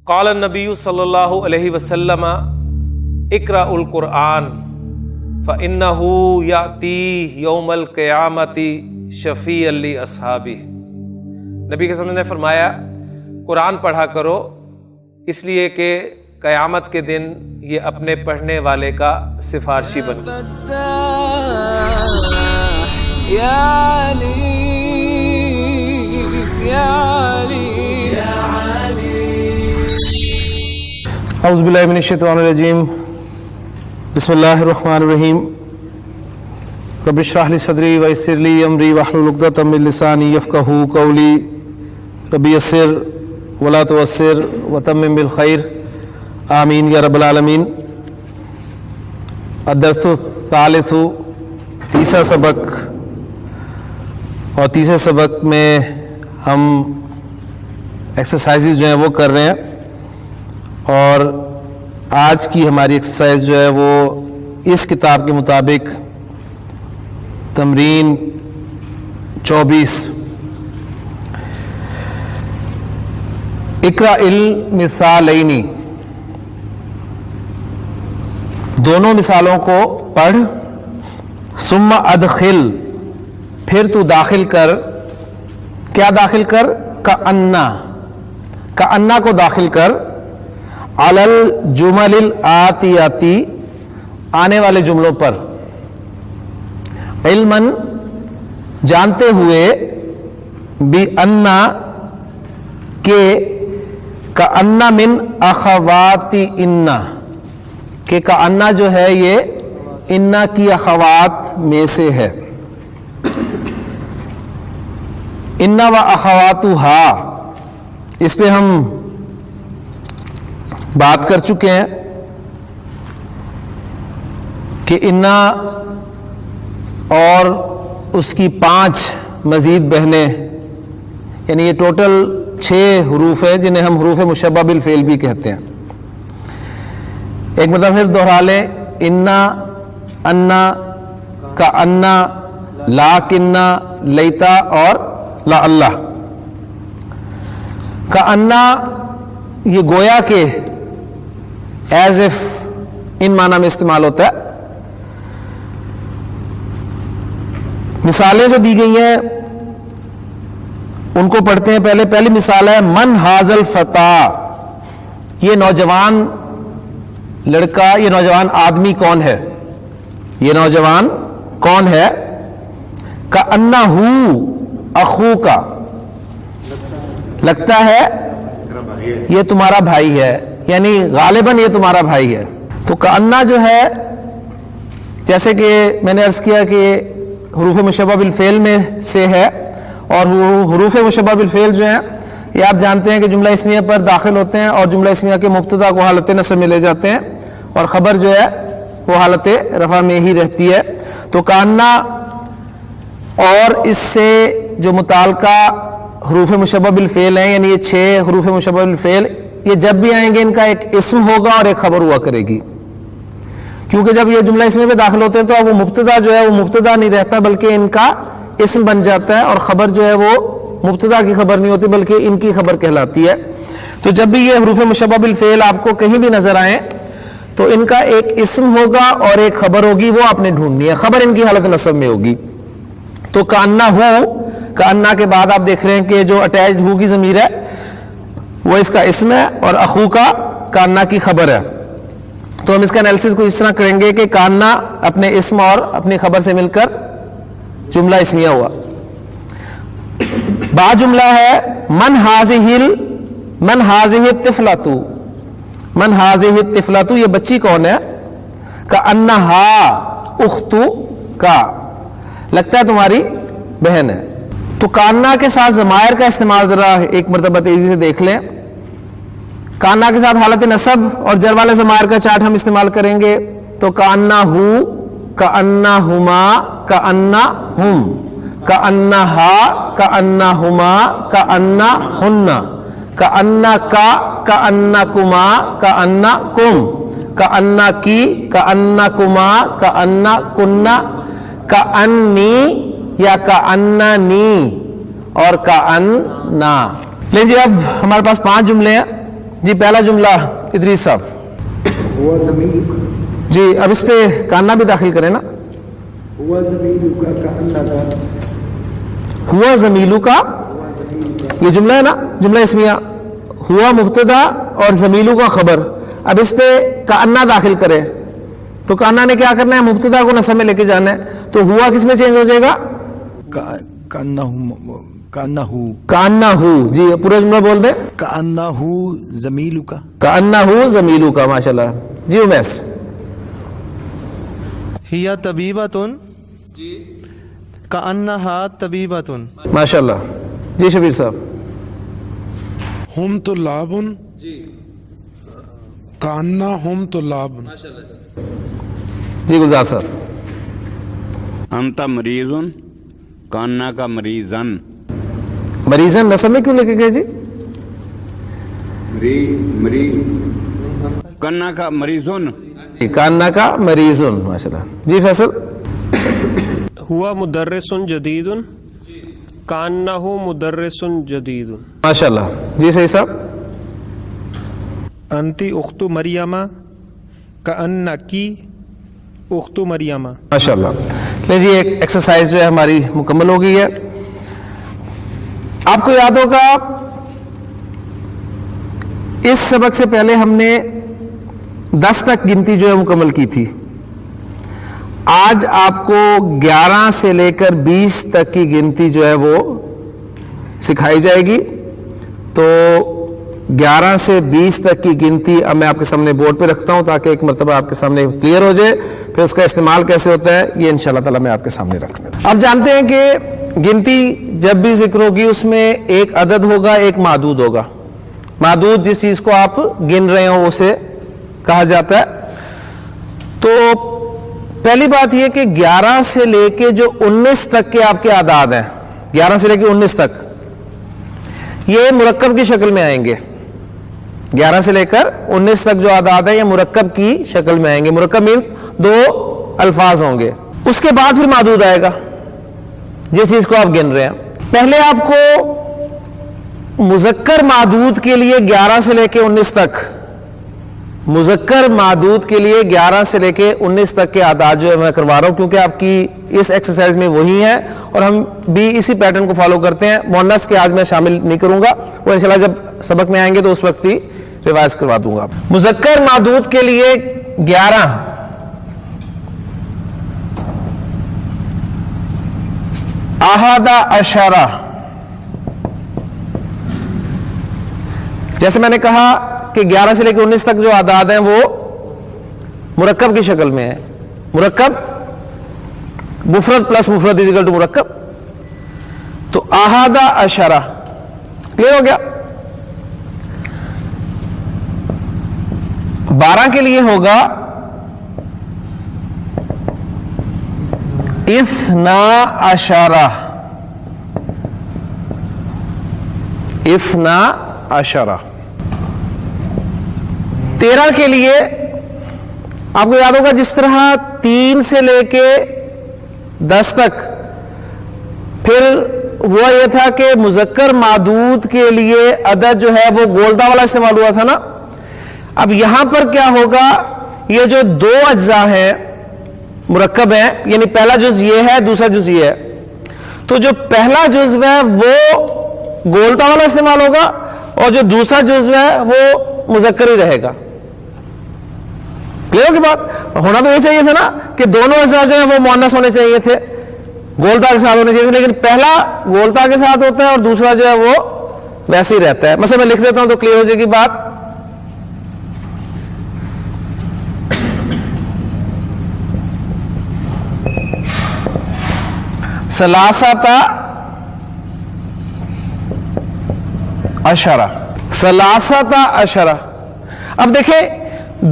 قال النبی صلی اللہ علیہ وسلم اقرأ القرآن فإنه یأتی یوم القیامت شفیعا لأصحابہ۔ نبی کے نے فرمایا قرآن پڑھا کرو اس لیے کہ قیامت کے دن یہ اپنے پڑھنے والے کا سفارشی بن اعوذ باللہ من الشیطان الرجیم، بسم اللہ الرحمن الرحیم۔ رب اشرح لی صدری ویسر لی امری واحلل عقدۃ من لسانی یفقہوا قولی، رب یسر ولا تعسر وتمم بالخیر، آمین یا رب العالمین۔ الدرس الثالث، تیسرا سبق، اور تیسرے سبق میں ہم ایکسرسائزز جو ہیں وہ کر رہے ہیں، اور آج کی ہماری ایکسرسائز جو ہے وہ اس کتاب کے مطابق تمرین 24 اقرأ المثالین، دونوں مثالوں کو پڑھ، ثم ادخل، پھر تو داخل کر، کیا داخل کر؟ کأنہ کو داخل کر، علی الجمل الآتیاتی، آنے والے جملوں پر، علما، جانتے ہوئے، بأن، کہ کأن من اخوات ان، کہ کأن جو ہے یہ ان کی اخوات میں سے ہے، ان و اخواتها، اس پہ ہم بات کر چکے ہیں کہ ان اور اس کی 5 مزید بہنیں، یعنی یہ ٹوٹل 6 حروف ہیں جنہیں ہم حروف مشبہ بالفعل بھی کہتے ہیں۔ ایک مطلب پھر دہرا لیں، ان، کأن، لاکن، لیتا اور لعل۔ کأن یہ گویا کہ ایز اف ان معنی میں استعمال ہوتا ہے۔ مثالیں جو دی گئی ہیں ان کو پڑھتے ہیں۔ پہلی مثال ہے من ھذا الفتى، یہ نوجوان لڑکا، یہ نوجوان آدمی کون ہے؟ یہ نوجوان کون ہے؟ کأنہ اخوک، لگتا ہے یہ تمہارا بھائی ہے، یعنی غالباً یہ تمہارا بھائی ہے۔ تو کأنہ جو ہے، جیسے کہ میں نے عرض کیا کہ حروف مشبہ بالفعل میں سے ہے، اور حروف مشبہ بالفعل جو ہیں یہ آپ جانتے ہیں کہ جملہ اسمیہ پر داخل ہوتے ہیں، اور جملہ اسمیہ کے مبتدا کو حالت نصب میں لے جاتے ہیں، اور خبر جو ہے وہ حالت رفع میں ہی رہتی ہے۔ تو کأنہ اور اس سے جو متعلقہ حروف مشبہ بالفعل ہیں، یعنی یہ 6 حروف مشبہ بالفعل، یہ جب بھی آئیں گے ان کا ایک اسم ہوگا اور ایک خبر ہوا کرے گی، کیونکہ جب یہ جملہ اسم میں داخل ہوتے ہیں تو اب وہ مبتدا جو ہے وہ مبتدا نہیں رہتا بلکہ ان کا اسم بن جاتا ہے، اور خبر جو ہے وہ مبتدا کی خبر نہیں ہوتی بلکہ ان کی خبر کہلاتی ہے۔ تو جب بھی یہ حروف مشبہ بالفعل آپ کو کہیں بھی نظر آئیں تو ان کا ایک اسم ہوگا اور ایک خبر ہوگی، وہ آپ نے ڈھونڈنی ہے، خبر ان کی حالت نصب میں ہوگی۔ تو کأنہ ہو، کأنہ کے بعد آپ دیکھ رہے ہیں کہ جو اٹیچڈ ہو کی ضمیر ہے وہ اس کا اسم ہے، اور اخو کا کأنہ کی خبر ہے۔ تو ہم اس کا انالیسس کو اس طرح کریں گے کہ کأنہ اپنے اسم اور اپنی خبر سے مل کر جملہ اسمیہ ہوا۔ با جملہ ہے من ھذہ الطفلۃ، من ھذہ الطفلۃ، یہ بچی کون ہے؟ کأنہا اختک، لگتا ہے تمہاری بہن ہے۔ تو کأنہ کے ساتھ ضمائر کا استعمال ذرا ایک مرتبہ تیزی سے دیکھ لیں۔ کأنہ کے ساتھ حالت نصب اور جر والے ضمائر کا چارٹ ہم استعمال کریں گے۔ تو کأنہ، کأنہما، کأنہم، کأنہا، کأنہما، کأنہن، کأنکا، کأنکما، کأنکم، کأنکی، کأنکما، کأنکن، کأنی یا کأننی اور کأننا۔ لیجیے اب ہمارے پاس 5 جملے ہیں جی پہلا جملہ ادریس صاحب ہوا زمین جی، اب اس پہ کاننا بھی داخل کریں نا. ہوا زمین کا کأنک ہوا زمیلو کا، ہوا زمین کا یہ جملہ ہے نا، جملہ اسمیہ. ہوا مبتدا اور زمیلو کا خبر. اب اس پہ کأنہ داخل کرے تو کأنہ نے کیا کرنا ہے؟ مبتدا کو نصب میں لے کے جانا ہے. تو ہوا کس میں چینج ہو جائے گا؟ کأنہ. جی پورا جملہ بول دیں. کأنہ زمیل کا کأنہ زمیلو کا. ماشاءاللہ. جی امیس. ہیا طبیبتن کأنہا طبیبتن. ماشاءاللہ. جی شبیر صاحب. ہم طلاب کانا ہم طلاب. جی گلزار صاحب. انت مریضن کانا کا مریضن. مریضن نصب میں کیوں لے کے گئے جی؟ کانا کا مریضن. کاننا کا مریضن. ماشاءاللہ. جی فیصل. ہوا مدرس جدید کانہ مدرس جدید. ماشاءاللہ. جی صحیح صاحب. انتی اخت مریم کانکی اخت مریم. ماشاءاللہ. لے جی ایک ایکسرسائز جو ہے ہماری مکمل ہو گئی ہے. آپ کو یاد ہوگا اس سبق سے پہلے ہم نے 10 تک گنتی جو ہے مکمل کی تھی. آج آپ کو 11 سے لے کر 20 تک کی گنتی جو ہے وہ سکھائی جائے گی. تو 11 سے 20 تک کی گنتی اب میں آپ کے سامنے بورڈ پہ رکھتا ہوں تاکہ ایک مرتبہ آپ کے سامنے کلیئر ہو جائے. پھر اس کا استعمال کیسے ہوتا ہے یہ انشاءاللہ تعالی میں آپ کے سامنے رکھنا. اب جانتے ہیں کہ گنتی جب بھی ذکر ہوگی اس میں ایک عدد ہوگا، ایک معدود ہوگا. معدود جس چیز کو آپ گن رہے ہو اسے کہا جاتا ہے. تو پہلی بات یہ کہ 11 سے لے کے جو 19 تک کے آپ کے اعداد ہیں، 11 سے لے کے 19 تک یہ مرکب کی شکل میں آئیں گے. 11 سے لے کر 19 تک جو اعداد ہیں یہ مرکب کی شکل میں آئیں گے. مرکب مینز 2 الفاظ ہوں گے. اس کے بعد پھر معدود آئے گا جس چیز کو آپ گن رہے ہیں. پہلے آپ کو مذکر معدود کے لیے 11 سے لے کے 19 تک، مذکر معدود کے لیے 11 سے لے کے 19 تک کے اعداد جو ہے میں کروا رہا ہوں کیونکہ آپ کی اس ایکسرسائز میں وہی ہے اور ہم بھی اسی پیٹرن کو فالو کرتے ہیں. مؤنث کے آج میں شامل نہیں کروں گا، وہ انشاءاللہ جب سبق میں آئیں گے تو اس وقت ہی ریوائز کروا دوں گا. مذکر معدود کے لیے 11 احادہ عشرہ. جیسے میں نے کہا کہ 11 سے لے کے 19 تک جو اعداد ہیں وہ مرکب کی شکل میں ہے. مرکب مفرد پلس مفرد از اکول ٹو مرکب. تو احادہ عشرہ کلیئر ہو گیا. 12 کے لیے ہوگا اثنا عشرہ. اثنا عشرہ. 13 کے لیے آپ کو یاد ہوگا جس طرح 3 سے لے کے 10 تک پھر ہوا یہ تھا کہ مذکر معدود کے لیے عدد جو ہے وہ گولدا والا استعمال ہوا تھا نا. اب یہاں پر کیا ہوگا، یہ جو 2 اجزاء ہیں مرکب ہیں، یعنی پہلا جز یہ ہے دوسرا جز یہ ہے، تو جو پہلا جزو ہے وہ گولتا والا استعمال ہوگا اور جو دوسرا جزو ہے وہ مذکر ہی رہے گا. کلیئر کی بات؟ ہونا تو یہ چاہیے تھا نا کہ دونوں اجزاء جو ہیں وہ مؤنث ہونے چاہیے تھے، گولتا کے ساتھ ہونے چاہیے تھے، لیکن پہلا گولتا کے ساتھ ہوتا ہے اور دوسرا جو ہے وہ ویسے ہی رہتا ہے. مثلا میں لکھ دیتا ہوں تو کلیئر ہو جائے گی بات. ثلاثۃ عشرہ. ثلاثۃ عشرہ. اب دیکھیں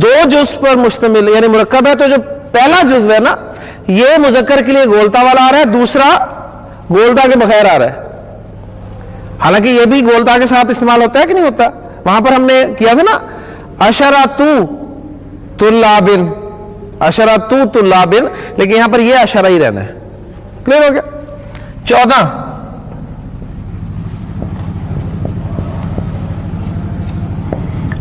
2 جز پر مشتمل یعنی مرکب ہے، تو جو پہلا جز ہے نا یہ مذکر کے لیے گولتا والا آ رہا ہے، دوسرا گولتا کے بغیر آ رہا ہے. حالانکہ یہ بھی گولتا کے ساتھ استعمال ہوتا ہے کہ نہیں ہوتا. وہاں پر ہم نے کیا تھا نا عشرۃ طلاب، عشرۃ طلاب، لیکن یہاں پر یہ عشرہ ہی رہنا ہے. کلیئر ہو گیا. 14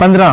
15,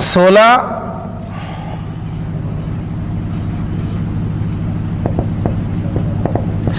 16,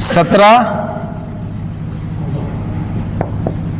17,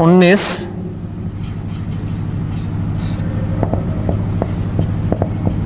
19,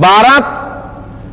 12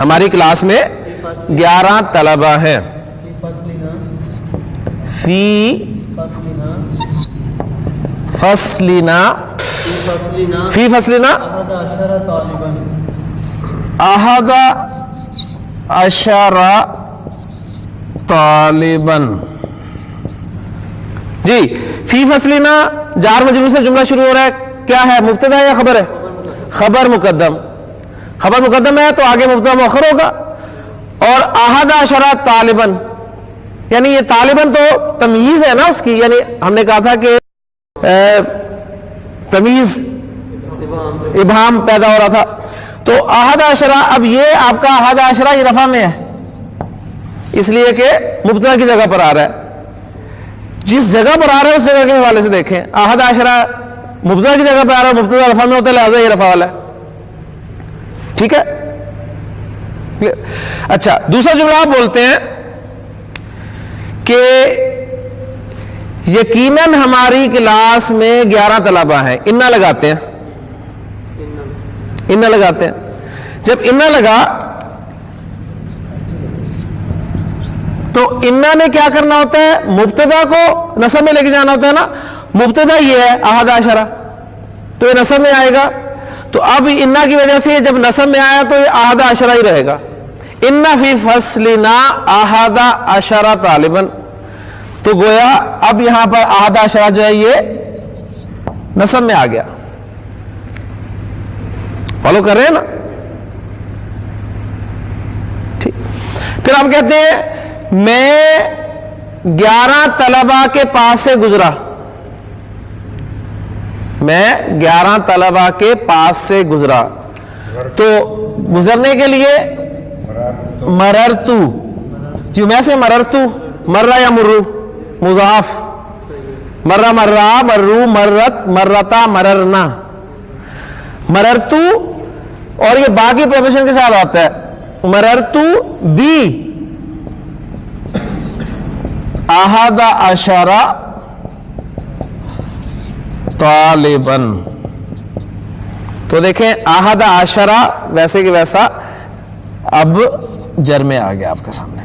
ہماری کلاس میں 11 طلبہ ہیں. فی فصلنا فی فصلنا 11 طالباً. جی فی فصلنا جار مجرور سے جملہ شروع ہو رہا ہے, کیا ہے, مبتدا یا خبر ہے؟ خبر مقدم. خبر مقدم ہے تو آگے مبتدا مؤخر ہوگا. اور 11 طالباً یعنی یہ طالباً تو تمیز ہے نا اس کی, یعنی ہم نے کہا تھا کہ تمیز ابہام پیدا ہو رہا تھا. تو 11, اب یہ آپ کا 11 یہ رفع میں ہے, اس لیے کہ مبتدا کی جگہ پر آ رہا ہے. جس جگہ پر آ رہا ہے اس جگہ کے حوالے سے دیکھیں. 11 مبتدا کی جگہ پر آ رہا ہے, مبتدا رفع میں ہوتا ہے, لہذا یہ رفع والا ہے. ٹھیک ہے. اچھا, دوسرا جملہ آپ بولتے ہیں کہ یقیناً ہماری کلاس میں 11 طلبہ ہیں. انا لگاتے ہیں, انا لگاتے ہیں. جب انا لگا تو انا نے کیا کرنا ہوتا ہے, مبتدا کو نصب میں لے کے جانا ہوتا ہے نا. مبتدا یہ ہے 11, تو یہ نصب میں آئے گا. تو اب انا کی وجہ سے جب نصب میں آیا تو یہ 11 ہی رہے گا. ان فی فصلنا 11 طالباً. تو گویا اب یہاں پر 11 جو ہے یہ نصب میں آ گیا. فالو کر رہے ہیں نا. ٹھیک. پھر آپ کہتے ہیں میں 11 طلبہ کے پاس سے گزرا. میں 11 طلبہ کے پاس سے گزرا. تو گزرنے کے لیے مررتو, جو میں سے مررتو, مرہ یا مرو, مضاف, مرہ مرہ, مرو مرت, مرتا مررنا. مررتو اور یہ باقی پروفیشن کے ساتھ آتا ہے. مررتو بی 11 طالباً. تو دیکھیں 11 ویسے کہ ویسا اب جر میں آ گیا آپ کے سامنے.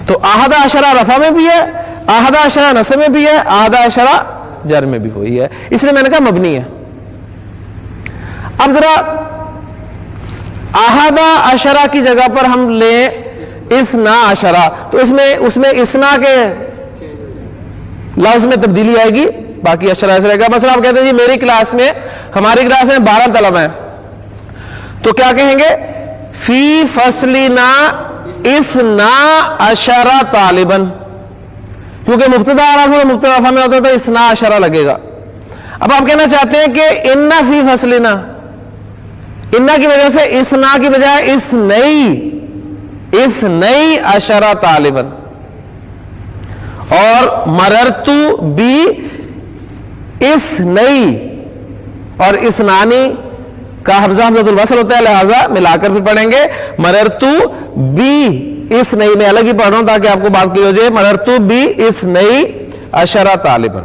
تو 11 رفع میں بھی ہے, 11 نصب میں بھی ہے, 11 جر میں بھی ہوئی ہے, اس لیے میں نے کہا مبنی ہے. اب ذرا 11 کی جگہ پر ہم لیں 12, تو اس میں اسنا کے لفظ میں تبدیلی آئے گی, باقی اشرا ایسا رہے گا. مثلا آپ کہتے ہیں جی میری کلاس میں, ہماری کلاس میں 12 طلبہ ہیں, تو کیا کہیں گے, فی فصلنا 12 طالباً. کیونکہ مبتدا آ رہا تھا تو مبتدا رفع میں ہوتا ہے تو 12 لگے گا. اب آپ کہنا چاہتے ہیں کہ ان فی فصلنا, انا کی وجہ سے اسنا کی بجائے اس نئی 12 طالباً. اور مررتو بی اس نئی, اور اسنانی کا حمزہ حمزۃ الوصل ہوتا ہے, لہذا ملا کر بھی پڑھیں گے. مررتو بی اس نئی, میں الگ ہی پڑھ رہا ہوں تاکہ آپ کو بات کلیئر ہو جائے. مررتو بی اس نئی 10 طالباً.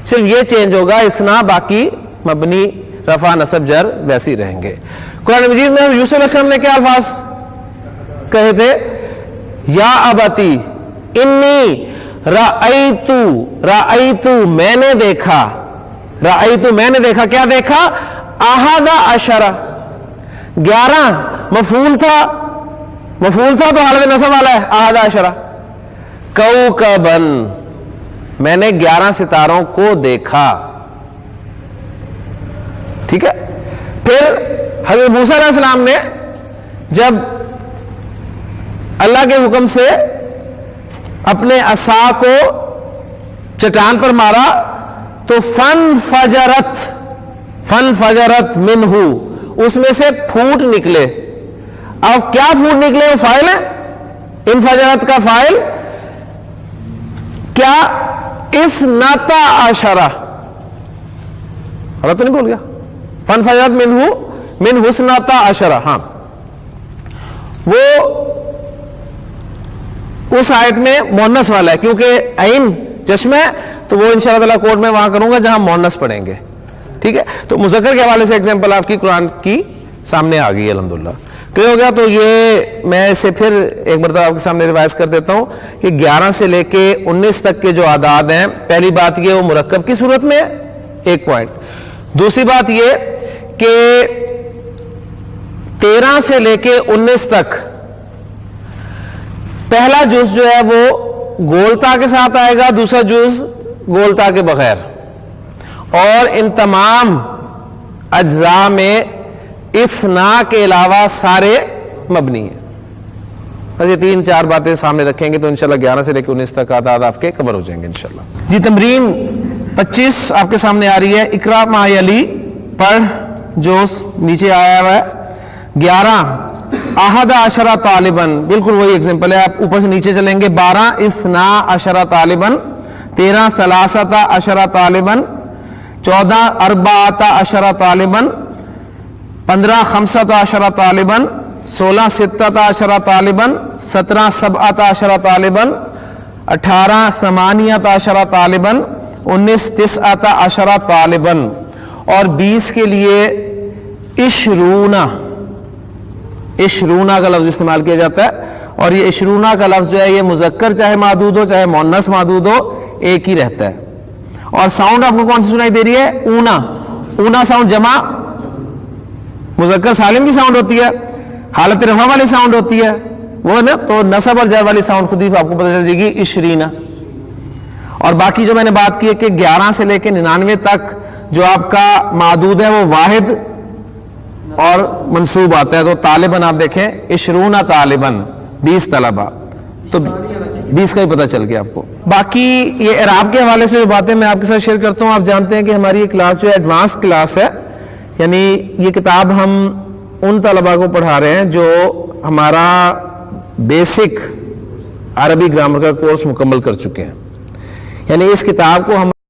صرف یہ چینج ہوگا, اسنا باقی مبنی رفع نصب جر ویسے ہی رہیں گے. قرآن مجید میں یوسف علیہ السلام نے کیا الفاظ کہے تھے, یا ابتی انی رأیتو میں نے دیکھا, رأیتو میں نے دیکھا, کیا دیکھا, 11 مفعول تھا تو حالت نصب والا ہے 11. کوکبن میں نے 11 ستاروں کو دیکھا. ٹھیک ہے. پھر حضرت موسیٰ علیہ السلام نے جب اللہ کے حکم سے اپنے عصا کو چٹان پر مارا تو فن فجرت منہ, اس میں سے پھوٹ نکلے. اب کیا پھوٹ نکلے, وہ فاعل ہے, انفجرت کا فاعل کیا, 12. غلط تو نہیں بول گیا, فن فجرت من حسنتا 10. ہاں, وہ اس آیت میں مونس والا ہے, کیونکہ عین چشمہ ہے, تو وہ انشاءاللہ تعالیٰ کوڈ میں وہاں کروں گا جہاں مونس پڑھیں گے. ٹھیک ہے. تو مذکر کے حوالے سے ایگزامپل آپ کی قرآن کی سامنے آ گئی الحمدللہ. کلیئر ہو گیا؟ تو یہ میں اسے پھر ایک مرتبہ آپ کے سامنے ریوائز کر دیتا ہوں کہ 11 سے لے کے 19 تک کے جو اعداد ہیں، پہلی بات یہ وہ مرکب کی صورت میں ہے، ایک پوائنٹ۔ دوسری بات یہ کہ 13 سے لے کے 19 تک پہلا جز جو ہے وہ گولتا کے ساتھ آئے گا، دوسرا جز گولتا کے بغیر، اور ان تمام اجزاء میں افنا کے علاوہ سارے مبنی ہیں۔ بس یہ 3-4 باتیں سامنے رکھیں گے تو انشاءاللہ 11 سے لے کے 19 تک اعداد آپ کے کور ہو جائیں گے انشاءاللہ۔ جی تمرین 25 آپ کے سامنے آ رہی ہے، اقرا ما یلی، پڑھ جو نیچے آیا ہوا ہے۔ 11 احد عشرہ طالباً، بالکل وہی ایگزامپل ہے، آپ اوپر سے نیچے چلیں گے۔ 12 اثنا عشرہ طالباً، 13 ثلاثۃ عشرہ طالباً، 14 اربعۃ عشرہ طالباً، 15 خمسۃ عشرہ طالباً، 16 ستۃ عشرہ طالباً، 17 سبعۃ عشرہ طالباً، 18 ثمانیۃ عشرہ طالباً، 19 تسعۃ عشرہ طالباً، اور 20 کے لیے عشرونہ کا لفظ استعمال کیا جاتا ہے، اور یہ عشرونہ کا لفظ جو ہے یہ مذکر چاہے معدود ہو چاہے مؤنث معدود ہو ایک ہی رہتا ہے۔ اور ساؤنڈ آپ کو کون سی سنائی دے رہی ہے؟ اونا۔ اونا ساؤنڈ جمع مذکر سالم کی ساؤنڈ ہوتی ہے، حالت رفع والی ساؤنڈ ہوتی ہے وہ نا، تو نصب اور جر والی ساؤنڈ خود ہی آپ کو پتہ چل جائے گی عشرینہ۔ اور باقی جو میں نے بات کی ہے کہ 11 سے لے کے 99 تک جو آپ کا معدود ہے وہ واحد اور منصوب آتا ہے، تو طالباً آپ دیکھیں عشرون طالباً، 20 طلبہ، تو 20 کا ہی پتہ چل گیا آپ کو۔ باقی یہ اعراب کے حوالے سے جو باتیں میں آپ کے ساتھ شیئر کرتا ہوں، آپ جانتے ہیں کہ ہماری یہ کلاس جو ہے ایڈوانس کلاس ہے، یعنی یہ کتاب ہم ان طلبہ کو پڑھا رہے ہیں جو ہمارا بیسک عربی گرامر کا کورس مکمل کر چکے ہیں، یعنی اس کتاب کو ہم